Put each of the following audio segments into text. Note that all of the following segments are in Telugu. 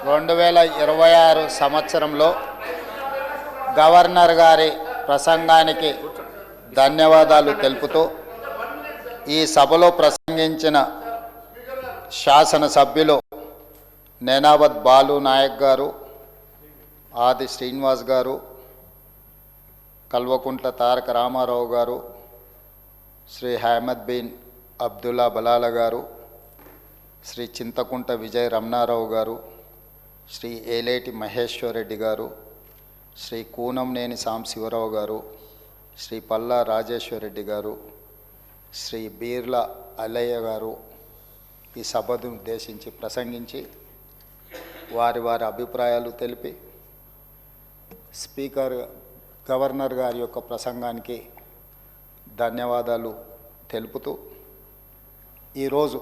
2026 సంవత్సరంలో గవర్నర్ గారి ప్రసంగానికి ధన్యవాదాలు తెలుపుతూ ఈ సభలో ప్రసంగించిన శాసనసభ్యులు నేనావత్ బాలు నాయక్ గారు, ఆది శ్రీనివాస్ గారు, కల్వకుంట్ల తారక రామారావు గారు, శ్రీ అహ్మద్ బిన్ అబ్దుల్లా బలాల గారు, శ్రీ చింతకుంట విజయ రమణారావు గారు, శ్రీ ఏలేటి మహేశ్వర్ రెడ్డి గారు, శ్రీ కూనంనేని సాంశివరావు గారు, శ్రీ పల్లా రాజేశ్వర్ రెడ్డి గారు, శ్రీ బీర్ల అల్లయ్య గారు ఈ సభను ఉద్దేశించి ప్రసంగించి వారి వారి అభిప్రాయాలు తెలిపి స్పీకర్ గవర్నర్ గారి యొక్క ప్రసంగానికి ధన్యవాదాలు తెలుపుతూ ఈరోజు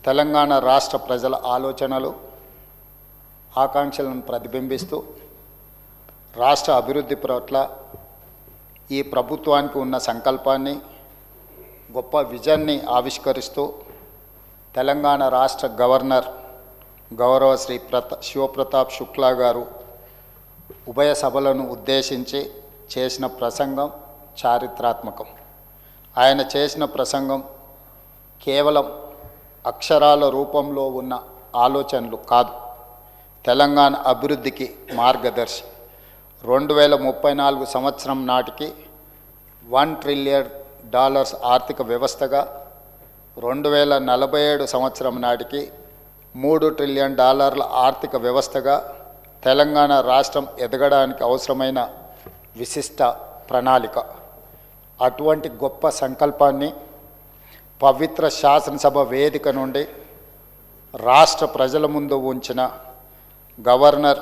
తెలంగాణ రాష్ట్ర ప్రజల ఆలోచనలు ఆకాంక్షలను ప్రతిబింబిస్తూ రాష్ట్ర అభివృద్ధి పట్ల ఈ ప్రభుత్వానికి ఉన్న సంకల్పాన్ని, గొప్ప విజన్ని ఆవిష్కరిస్తూ తెలంగాణ రాష్ట్ర గవర్నర్ గౌరవ శ్రీ శివప్రతాప్ శుక్లా గారు ఉభయ సభలను ఉద్దేశించి చేసిన ప్రసంగం చారిత్రాత్మకం. ఆయన చేసిన ప్రసంగం కేవలం అక్షరాల రూపంలో ఉన్న ఆలోచనలు కాదు, తెలంగాణ అభివృద్ధికి మార్గదర్శి. 2034 సంవత్సరం నాటికి $1 ట్రిలియన్ ఆర్థిక వ్యవస్థగా, 2047 సంవత్సరం నాటికి $3 ట్రిలియన్ ఆర్థిక వ్యవస్థగా తెలంగాణ రాష్ట్రం ఎదగడానికి అవసరమైన విశిష్ట ప్రణాళిక. అటువంటి గొప్ప సంకల్పాన్ని పవిత్ర శాసనసభ వేదిక నుండి రాష్ట్ర ప్రజల ముందు ఉంచిన గవర్నర్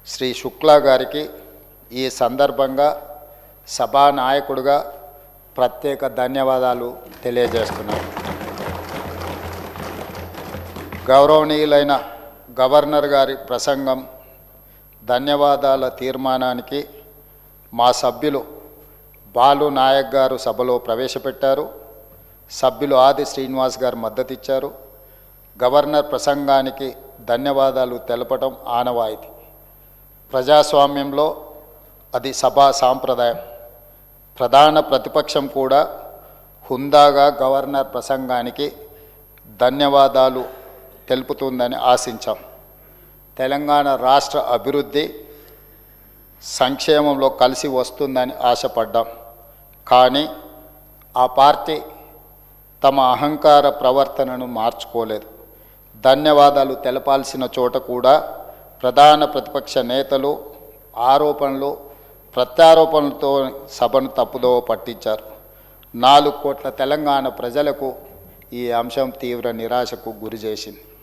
శ్రీ శుక్లా గారికి ఈ సందర్భంగా సభానాయకుడిగా ప్రత్యేక ధన్యవాదాలు తెలియజేస్తున్నాను. గౌరవనీయులైన గవర్నర్ గారి ప్రసంగం, ధన్యవాదాల తీర్మానానికి మా సభ్యులు బాలు నాయక్ గారు సభలో ప్రవేశపెట్టారు. సభ్యులు ఆది శ్రీనివాస్ గారు మద్దతు ఇచ్చారు. గవర్నర్ ప్రసంగానికి ధన్యవాదాలు తెలపడం ఆనవాయితీ. ప్రజాస్వామ్యంలో అది సభా సాంప్రదాయం. ప్రధాన ప్రతిపక్షం కూడా హుందాగా గవర్నర్ ప్రసంగానికి ధన్యవాదాలు తెలుపుతుందని ఆశించాం. తెలంగాణ రాష్ట్ర అభివృద్ధి సంక్షేమంలో కలిసి వస్తుందని ఆశపడ్డాం. కానీ ఆ పార్టీ తమ అహంకార ప్రవర్తనను మార్చుకోలేదు. ధన్యవాదాలు తెలపాల్సిన చోట కూడా ప్రధాన ప్రతిపక్ష నేతలు ఆరోపణలు ప్రత్యారోపణలతో సభను తప్పుదోవ పట్టించారు. 4 కోట్ల తెలంగాణ ప్రజలకు ఈ అంశం తీవ్ర నిరాశకు గురి చేసింది.